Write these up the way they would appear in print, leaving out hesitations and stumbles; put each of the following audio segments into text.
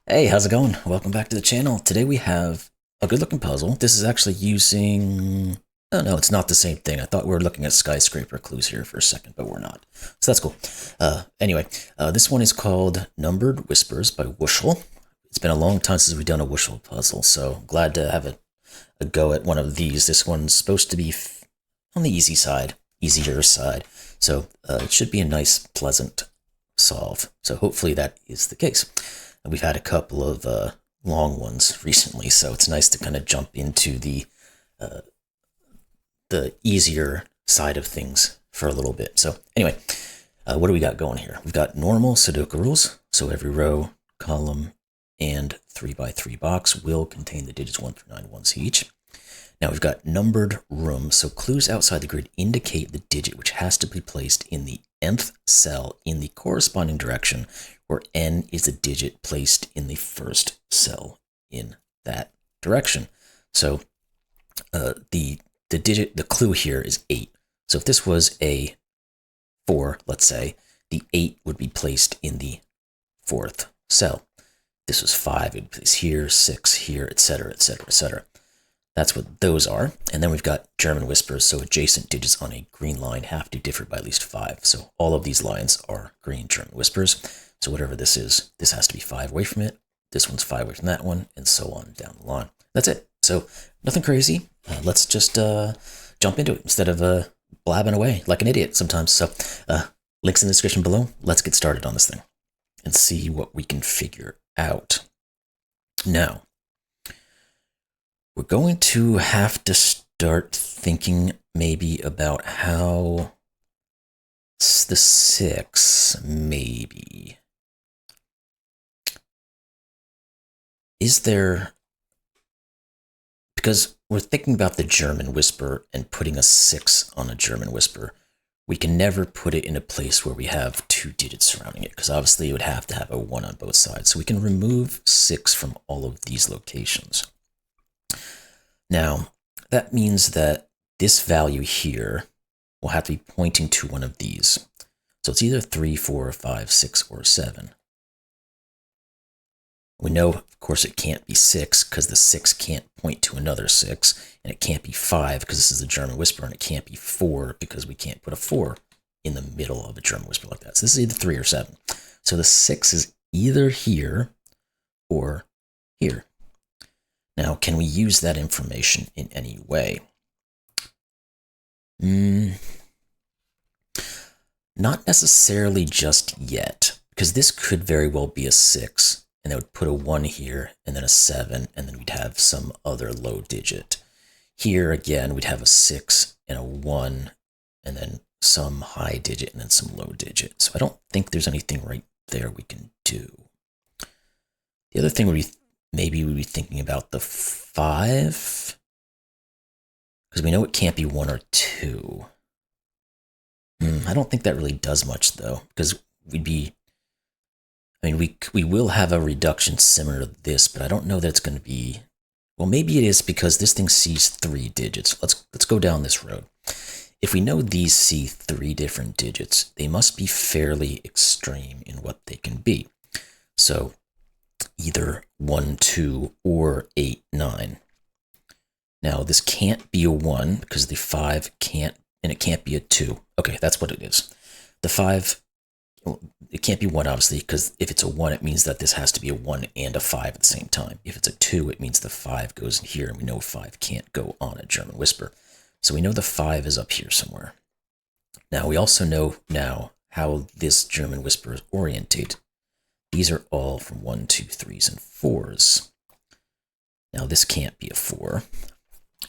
Hey, how's it going? Welcome back to the channel. Today we have a good looking puzzle. This is actually using... Oh no, it's not the same thing. I thought we were looking at skyscraper clues here for a second, but we're not. So that's cool. Anyway, this one is called Numbered Whispers by Wuschel. It's been a long time since we've done a Wuschel puzzle, so glad to have a go at one of these. This one's supposed to be on the easy side, easier side. So it should be a nice, pleasant solve. So hopefully that is the case. We've had a couple of long ones recently, so it's nice to kind of jump into uh, the easier side of things for a little bit. So anyway, what do we got going here? We've got normal Sudoku rules. So every row, column, and 3x3 box will contain the digits 1 through 9 once each. Now we've got numbered rooms. So clues outside the grid indicate the digit which has to be placed in the nth cell in the corresponding direction, where n is a digit placed in the first cell in that direction. So the clue here is 8. So if this was a 4, let's say, the 8 would be placed in the fourth cell. This was 5, it would be placed here, 6 here, etc., etc., etc. That's what those are. And then we've got German whispers, so adjacent digits on a green line have to differ by at least 5. So all of these lines are green German whispers. So whatever this is, this has to be 5 away from it. This one's 5 away from that one, and so on down the line. That's it. So nothing crazy. Let's just jump into it instead of blabbing away like an idiot sometimes. So links in the description below. Let's get started on this thing and see what we can figure out. Now, we're going to have to start thinking maybe about how the 6, maybe. Is there... Because we're thinking about the German whisper and putting a 6 on a German whisper, we can never put it in a place where we have 2 digits surrounding it, because obviously it would have to have a 1 on both sides. So we can remove 6 from all of these locations. Now, that means that this value here will have to be pointing to one of these. So it's either 3, 4, 5, 6, or 7. We know, of course, it can't be 6 because the 6 can't point to another 6, and it can't be 5 because this is a German whisper, and it can't be 4 because we can't put a 4 in the middle of a German whisper like that. So this is either 3 or 7. So the 6 is either here or here. Now, can we use that information in any way? Not necessarily just yet, because this could very well be a 6, and that would put a 1 here, and then a 7, and then we'd have some other low digit. Here, again, we'd have a 6 and a 1, and then some high digit, and then some low digit. So I don't think there's anything right there we can do. The other thing would be maybe we'd be thinking about the 5, because we know it can't be 1 or 2. I don't think that really does much, though, because we'd be... I mean, we will have a reduction similar to this, but I don't know that it's going to be... Well, maybe it is because this thing sees 3 digits. Let's go down this road. If we know these see 3 different digits, they must be fairly extreme in what they can be. So either 1, 2, or 8, 9. Now, this can't be a 1 because the 5 can't, and it can't be a 2. Okay, that's what it is. The 5, it can't be 1, obviously, because if it's a 1, it means that this has to be a 1 and a 5 at the same time. If it's a 2, it means the 5 goes in here, and we know 5 can't go on a German whisper. So we know the 5 is up here somewhere. Now, we also know now how this German whisper is oriented. These are all from 1, 2, 3s, and 4s. Now, this can't be a 4,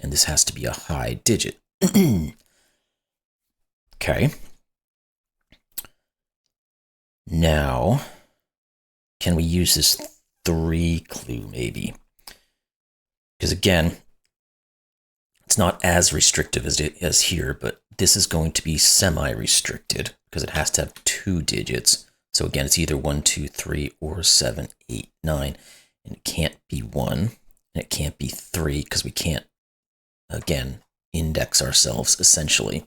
and this has to be a high digit. Okay. Now, can we use this 3 clue, maybe? Because again, it's not as restrictive as here, but this is going to be semi-restricted because it has to have 2 digits. So again, it's either 1, 2, 3, or 7, 8, 9. And it can't be 1, and it can't be 3 because we can't, again, index ourselves, essentially.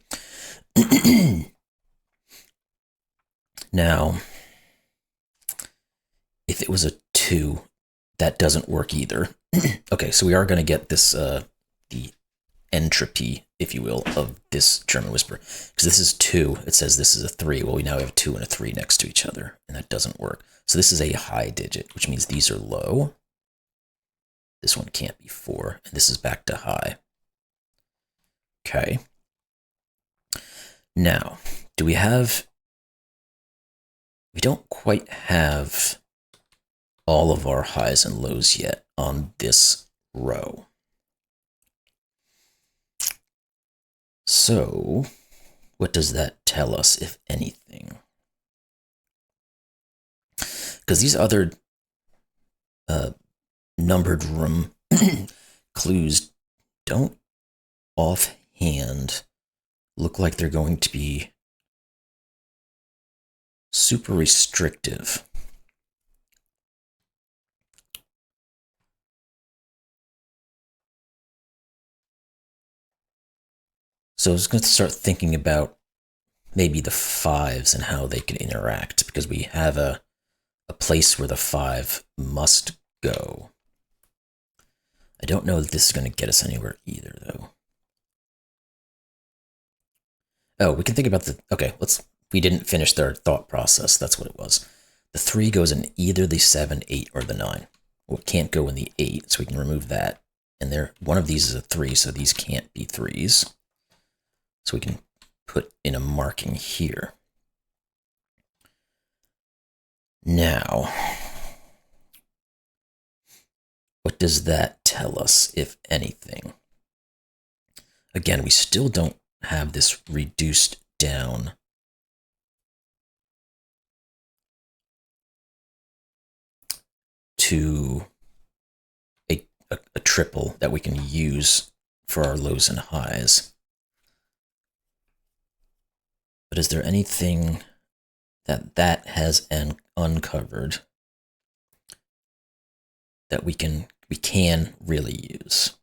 Now, if it was a 2, That doesn't work either. Okay, so we are going to get this, the entropy, if you will, of this German whisper. Because this is 2. It says this is a 3. Well, we now have a 2 and a 3 next to each other, and that doesn't work. So this is a high digit, which means these are low. This one can't be 4, and this is back to high. Okay. Now, do we have... We don't quite have all of our highs and lows yet on this row. So, what does that tell us, if anything? Because these other numbered room clues don't offhand look like they're going to be super restrictive. So I was going to start thinking about maybe the 5s and how they can interact, because we have a place where the 5 must go. I don't know that this is going to get us anywhere either, though. Oh, we can think about the... Okay, we didn't finish their thought process. That's what it was. The 3 goes in either the 7, 8, or the 9. Well, it can't go in the 8, so we can remove that. And one of these is a 3, so these can't be 3s. So we can put in a marking here. Now, what does that tell us, if anything? Again, we still don't have this reduced down to a triple that we can use for our lows and highs. But is there anything that has uncovered that we can really use?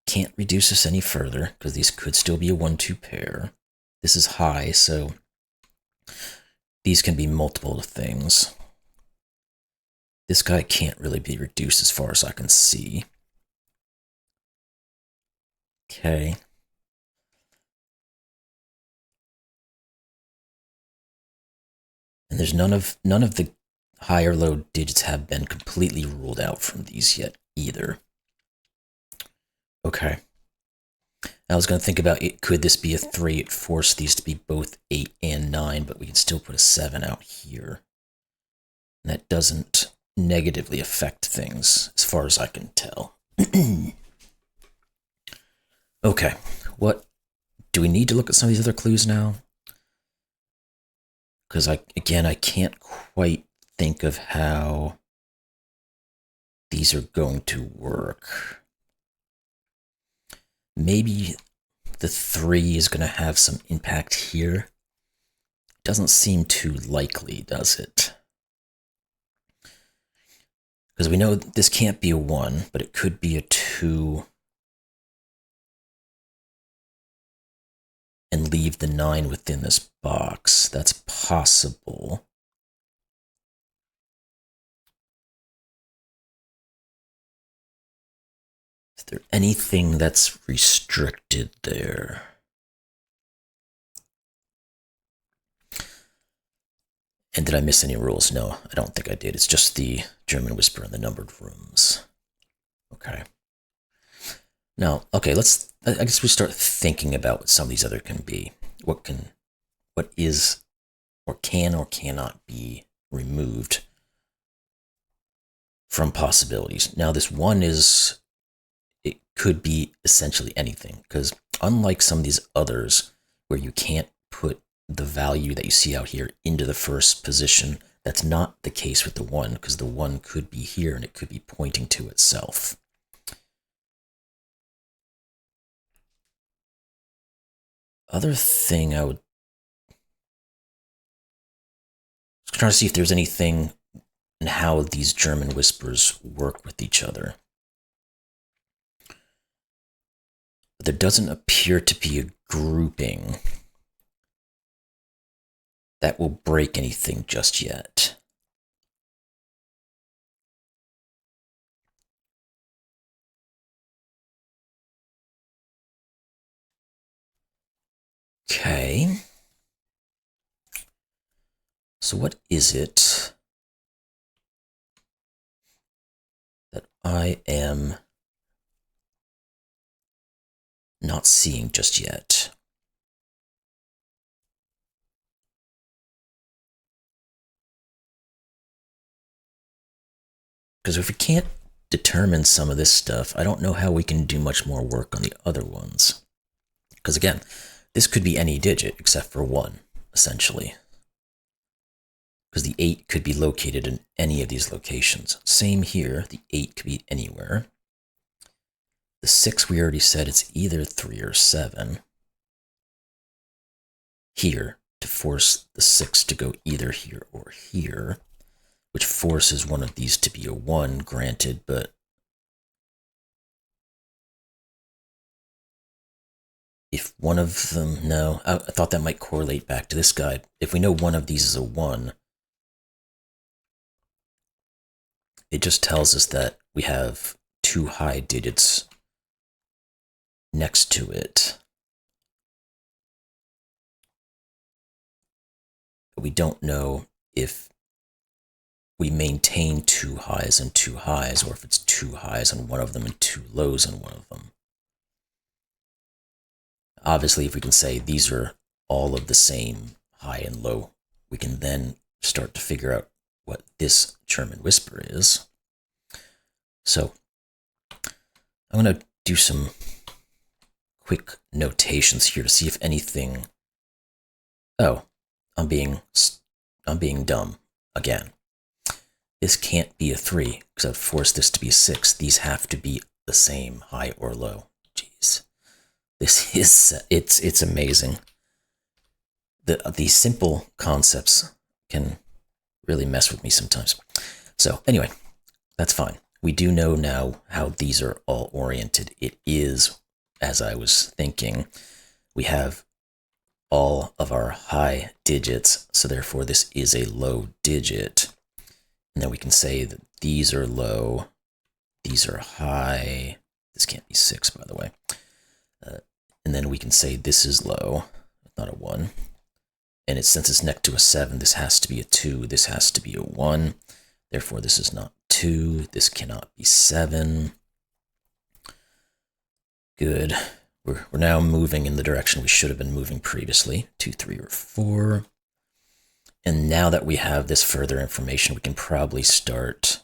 Can't reduce this any further, because these could still be a 1-2 pair. This is high, so these can be multiple things. This guy can't really be reduced as far as I can see. Okay. And there's none of the high or low digits have been completely ruled out from these yet either. Okay. I was going to think about it. Could this be a 3? It forced these to be both 8 and 9, but we can still put a 7 out here. And that doesn't negatively affect things, as far as I can tell. Okay. What do we need to look at some of these other clues now? Because I can't quite think of how these are going to work. Maybe the 3 is going to have some impact here. Doesn't seem too likely, does it? Because we know this can't be a 1, but it could be a 2. And leave the 9 within this box. That's possible. Is there anything that's restricted there? And did I miss any rules? No, I don't think I did. It's just the German whisper and the numbered rooms. Okay. Now, okay, I guess we start thinking about what some of these other can be. What is, or can or cannot be removed from possibilities. Now, this 1 it could be essentially anything, because unlike some of these others where you can't put the value that you see out here into the first position, that's not the case with the 1, because the 1 could be here and it could be pointing to itself. Other thing I was trying to see if there's anything in how these German whispers work with each other. But there doesn't appear to be a grouping that will break anything just yet. Okay. So what is it that I am not seeing just yet? Because if we can't determine some of this stuff, I don't know how we can do much more work on the other ones. Because again, this could be any digit except for 1, essentially. Because the 8 could be located in any of these locations. Same here, the 8 could be anywhere. The 6, we already said it's either 3 or 7. Here, to force the 6 to go either here or here, which forces one of these to be a 1, granted, but if one of them, no, I thought that might correlate back to this guy. If we know one of these is a 1, it just tells us that we have 2 high digits next to it. But we don't know if we maintain 2 highs and 2 highs, or if it's 2 highs on one of them and 2 lows on one of them. Obviously, if we can say these are all of the same high and low, we can then start to figure out what this German whisper is. So I'm going to do some quick notations here to see if anything... Oh, I'm being dumb again. This can't be a 3 because I've forced this to be a 6. These have to be the same high or low. Jeez. This is, it's amazing. These simple concepts can really mess with me sometimes. So anyway, that's fine. We do know now how these are all oriented. It is, as I was thinking, we have all of our high digits, so therefore this is a low digit. And then we can say that these are low, these are high. This can't be 6, by the way. And then we can say this is low, not a 1. And since it's next to a 7, this has to be a 2, this has to be a 1. Therefore, this is not 2, this cannot be 7. Good. We're now moving in the direction we should have been moving previously, 2, 3, or 4. And now that we have this further information, we can probably start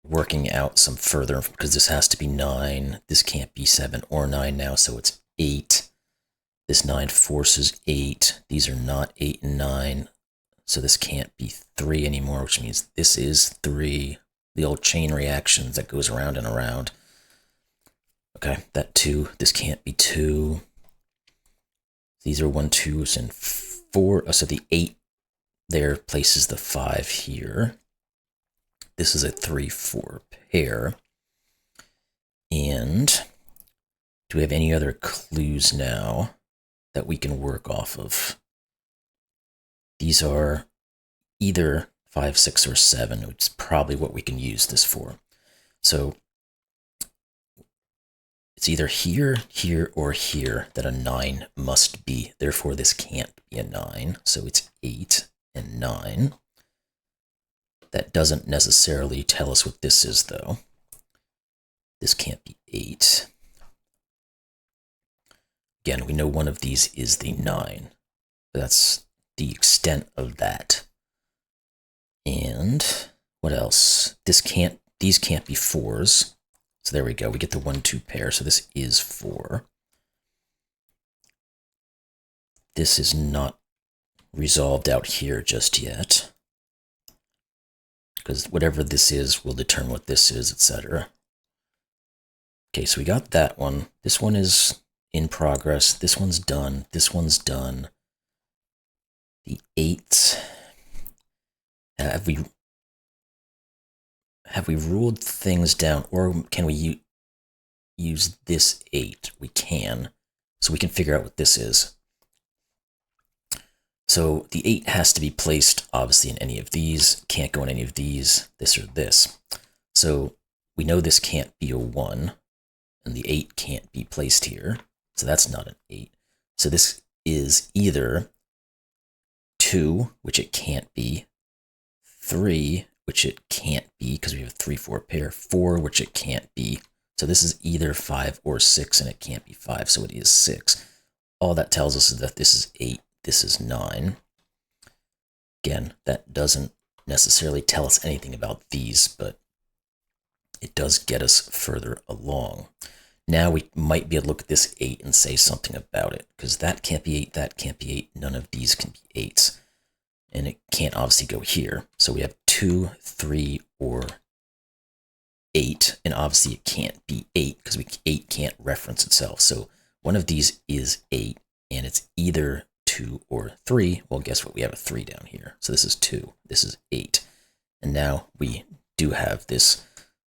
working out some further, because this has to be 9. This can't be 7 or 9 now, so it's 8. This 9 forces 8. These are not 8 and 9, so this can't be 3 anymore, which means this is 3. The old chain reactions that goes around and around. Okay, that 2. This can't be 2. These are 1, 2s, and 4. Oh, so the 8 there places the 5 here. This is a 3, 4 pair. And do we have any other clues now that we can work off of? These are either 5, 6, or 7. It's probably what we can use this for. So it's either here, here, or here that a 9 must be. Therefore, this can't be a 9. So it's 8 and 9. That doesn't necessarily tell us what this is, though. This can't be 8. Again, we know one of these is the 9. That's the extent of that. And what else? These can't be 4s. So there we go. We get the 1, 2 pair. So this is 4. This is not resolved out here just yet, because whatever this is will determine what this is, etc. Okay, so we got that one. This one is in progress. This one's done. This one's done. The 8. Have we ruled things down, or can we use this 8? We can. So we can figure out what this is. So the 8 has to be placed, obviously, in any of these. Can't go in any of these, this or this. So we know this can't be a 1, and the 8 can't be placed here. So that's not an 8. So this is either 2, which it can't be, 3, which it can't be because we have a 3-4 pair, 4, which it can't be. So this is either 5 or 6, and it can't be 5, so it is 6. All that tells us is that this is 8, this is 9. Again, that doesn't necessarily tell us anything about these, but it does get us further along. Now we might be able to look at this 8 and say something about it, because that can't be 8, that can't be 8, none of these can be 8s. And it can't obviously go here. So we have 2, 3, or 8, and obviously it can't be 8, because 8 can't reference itself. So one of these is 8, and it's either 2 or 3. Well, guess what? We have a 3 down here. So this is 2, this is 8. And now we do have this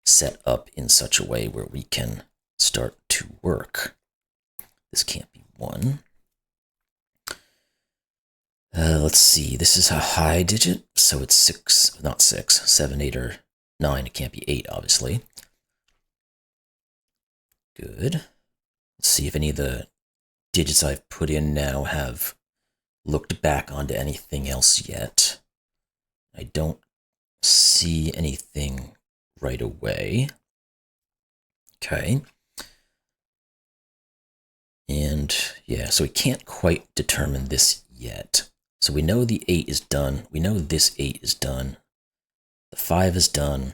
set up in such a way where we can start to work. This can't be 1. Let's see, this is a high digit, so it's 6, not 6, 7, 8, or 9. It can't be 8, obviously. Good. Let's see if any of the digits I've put in now have looked back onto anything else yet. I don't see anything right away. Okay. And yeah, so we can't quite determine this yet. So we know the 8 is done. We know this 8 is done. The 5 is done.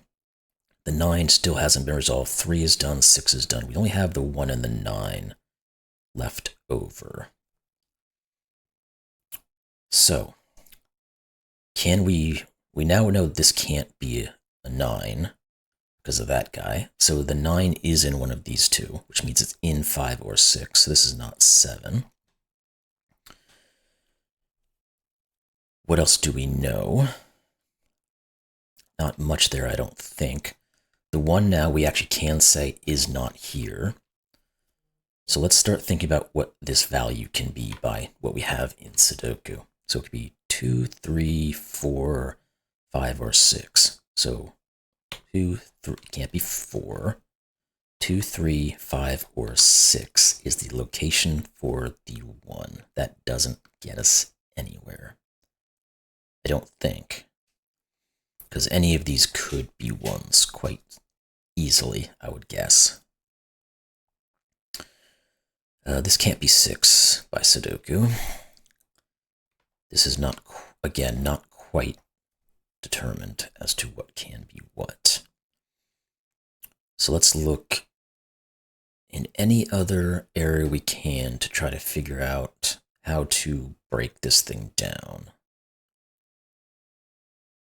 The 9 still hasn't been resolved. 3 is done. 6 is done. We only have the 1 and the 9 left over. So can we now know this can't be a 9 because of that guy. So the 9 is in one of these two, which means it's in 5 or 6. So this is not 7. What else do we know? Not much there, I don't think. The 1 now we actually can say is not here. So let's start thinking about what this value can be by what we have in Sudoku. So it could be 2, 3, 4, 5, or 6. So 2, 3, can't be 4. 2, 3, 5, or 6 is the location for the 1. That doesn't get us anywhere. I don't think. Because any of these could be 1s quite easily, I would guess. This can't be 6 by Sudoku. This is not, again, not quite determined as to what can be what. So let's look in any other area we can to try to figure out how to break this thing down.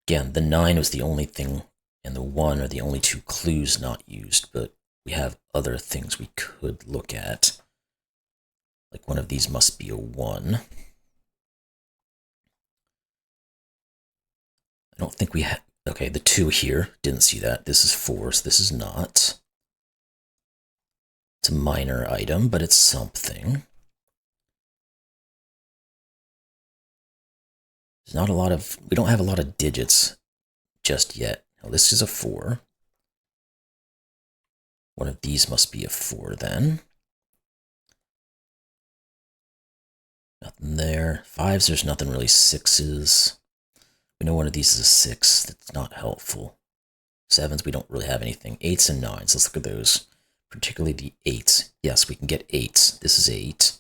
Again, the 9 was the only thing, and the 1 are the only 2 clues not used, but we have other things we could look at. Like one of these must be a 1. I don't think we have, okay, the 2 here, didn't see that. This is 4, so this is not. It's a minor item, but it's something. There's not a lot of, we don't have a lot of digits just yet. Now this is a 4. One of these must be a 4 then. Nothing there. 5s, there's nothing really. 6s. We know one of these is a 6. That's not helpful. 7s, we don't really have anything. 8s and 9s, let's look at those. Particularly the 8s. Yes, we can get 8s. This is 8.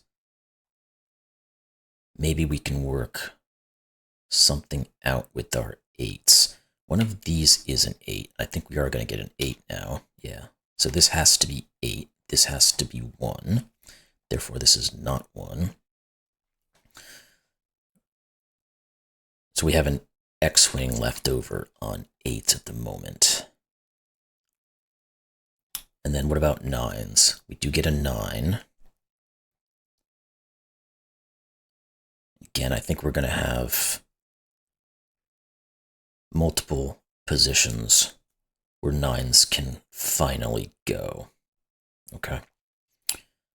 Maybe we can work something out with our 8s. One of these is an 8. I think we are going to get an 8 now. Yeah. So this has to be 8. This has to be 1. Therefore, this is not 1. So we have an X-wing left over on 8 at the moment. And then what about 9s? We do get a 9. Again, I think we're going to have multiple positions where 9s can finally go. Okay.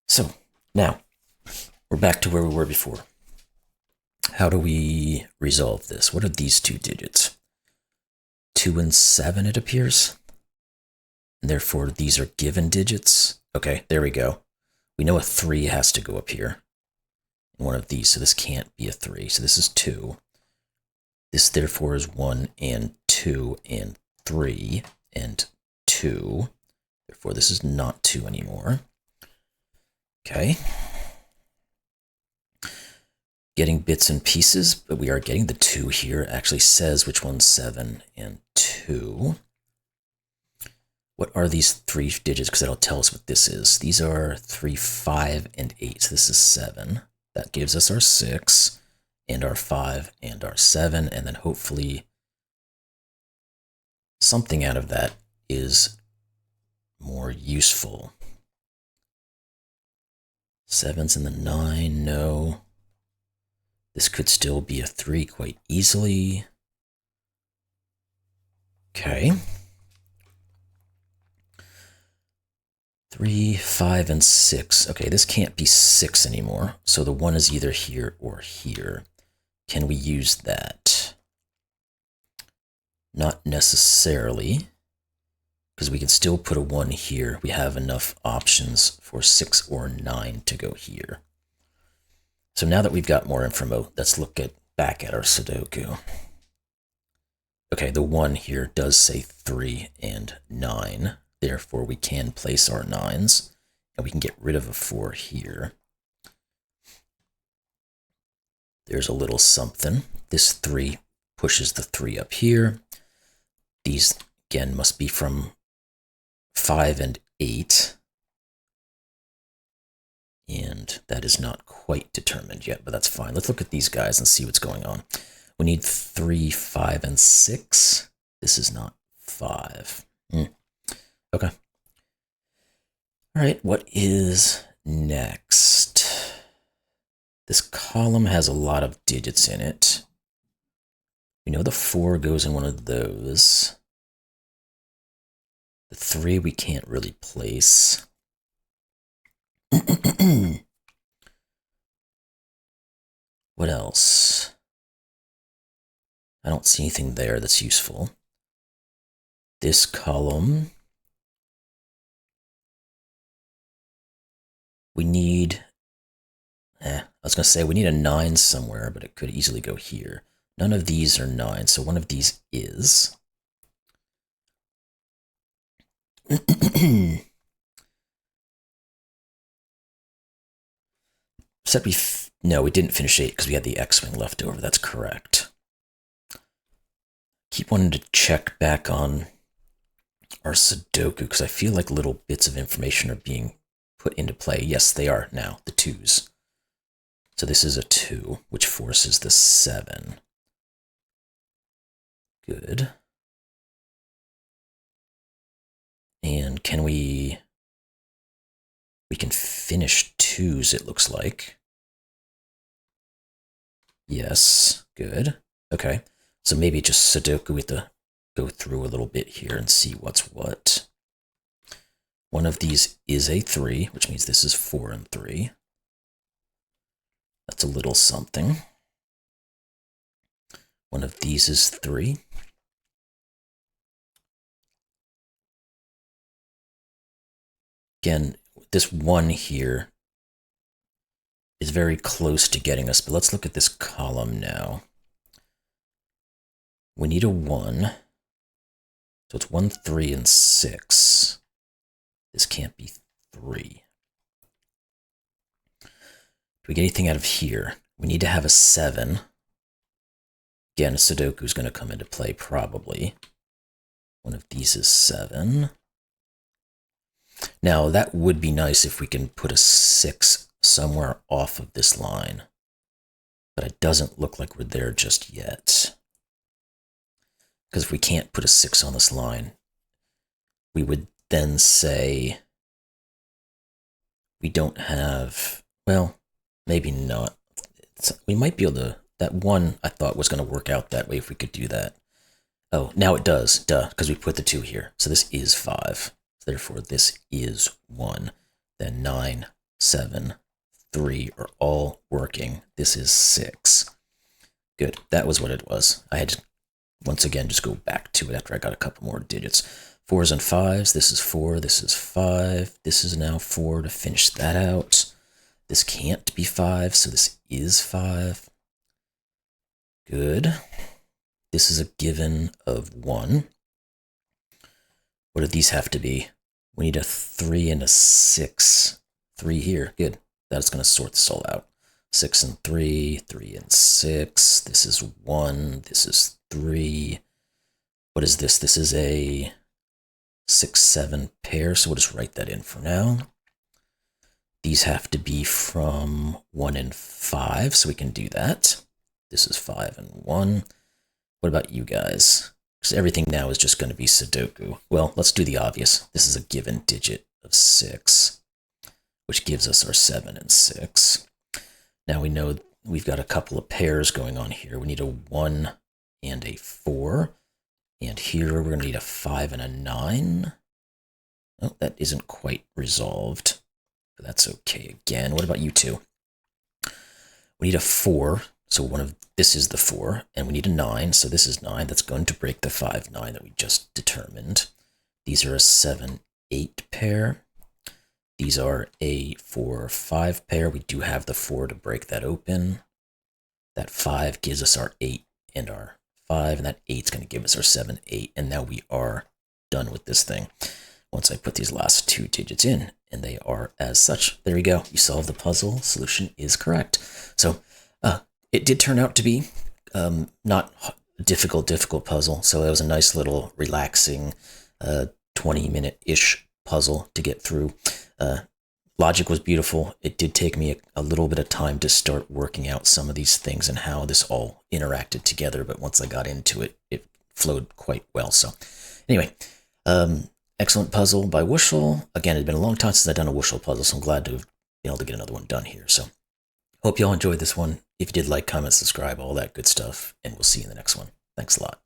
So now we're back to where we were before. How do we resolve this? What are these 2 digits? 2 and 7, it appears. And therefore, these are given digits. Okay, there we go. We know a 3 has to go up here in one of these, so this can't be a 3. So this is 2. This therefore is 1 and 2 and 3 and 2. Therefore this is not 2 anymore. Okay. Getting bits and pieces, but we are getting the 2 here. It actually says which one's 7 and 2. What are these 3 digits? Because that'll tell us what this is. These are 3, 5, and 8. So this is 7. That gives us our 6, and our 5, and our 7, and then hopefully something out of that is more useful. 7's in the 9, no. This could still be a 3 quite easily. Okay. 3, 5, and 6. Okay, this can't be 6 anymore. So the 1 is either here or here. Can we use that? Not necessarily, because we can still put a 1 here. We have enough options for 6 or 9 to go here. So now that we've got more info, let's look back at our Sudoku. Okay, the 1 here does say 3 and 9. Therefore, we can place our 9s, and we can get rid of a 4 here. There's a little something. This 3 pushes the 3 up here. These, again, must be from 5 and 8. And that is not quite determined yet, but that's fine. Let's look at these guys and see what's going on. We need 3, 5, and 6. This is not 5. Okay. All right, what is next? This column has a lot of digits in it. We know the 4 goes in one of those. The 3 we can't really place. What else? I don't see anything there that's useful. This column, we need, I was going to say we need a 9 somewhere, but it could easily go here. None of these are 9, so one of these is. Except no, we didn't finish 8 because we had the X-Wing left over. That's correct. Keep wanting to check back on our Sudoku because I feel like little bits of information are being put into play. Yes, they are now, the 2s. So this is a 2, which forces the 7. Good. And can we can finish 2s, it looks like. Yes, good. Okay, so maybe just Sudoku, we have to go through a little bit here and see what's what. One of these is a 3, which means this is 4 and 3. That's a little something. One of these is 3. Again, this 1 here is very close to getting us, but let's look at this column now. We need a 1. So it's 1, 3, and 6. This can't be 3. Do we get anything out of here? We need to have a 7. Again, Sudoku is going to come into play probably. One of these is 7. Now, that would be nice if we can put a 6 somewhere off of this line. But it doesn't look like we're there just yet. Because if we can't put a 6 on this line, we would then say we don't have, well, maybe not. We might be able to, that 1 I thought was going to work out that way if we could do that. Oh, now it does, duh, because we put the 2 here. So this is 5. Therefore, this is 1. Then 9, 7, 3 are all working. This is 6. Good, that was what it was. I had to, once again, just go back to it after I got a couple more digits. 4s and 5s. This is 4, this is 5. This is now 4 to finish that out. This can't be 5, so this is 5. Good. This is a given of 1. What do these have to be? We need a 3 and a 6. 3 here. Good. That's going to sort this all out. 6 and 3, 3 and 6. This is 1. This is 3. What is this? This is a 6, 7 pair, so we'll just write that in for now. These have to be from 1 and 5, so we can do that. This is 5 and 1. What about you guys? Because everything now is just going to be Sudoku. Well, let's do the obvious. This is a given digit of 6, which gives us our 7 and 6. Now we know we've got a couple of pairs going on here. We need a 1 and a 4. And here we're going to need a 5 and a 9. Oh, that isn't quite resolved. But that's okay again. What about you two? We need a 4. So this is the 4, and we need a 9, so this is 9. That's going to break the 5, 9 that we just determined. These are a 7, 8 pair. These are a 4, 5 pair. We do have the 4 to break that open. That 5 gives us our 8 and our 5, and that 8 is going to give us our 7, 8, and now we are done with this thing. Once I put these last 2 digits in, and they are as such. There we go. You solve the puzzle. Solution is correct. So, it did turn out to be not a difficult puzzle, so it was a nice little relaxing 20-minute-ish puzzle to get through. Logic was beautiful. It did take me a little bit of time to start working out some of these things and how this all interacted together, but once I got into it, it flowed quite well. So anyway, excellent puzzle by Wuschel. Again, it had been a long time since I'd done a Wuschel puzzle, so I'm glad to have been able to get another one done here. So hope you all enjoyed this one. If you did, like, comment, subscribe, all that good stuff, and we'll see you in the next one. Thanks a lot.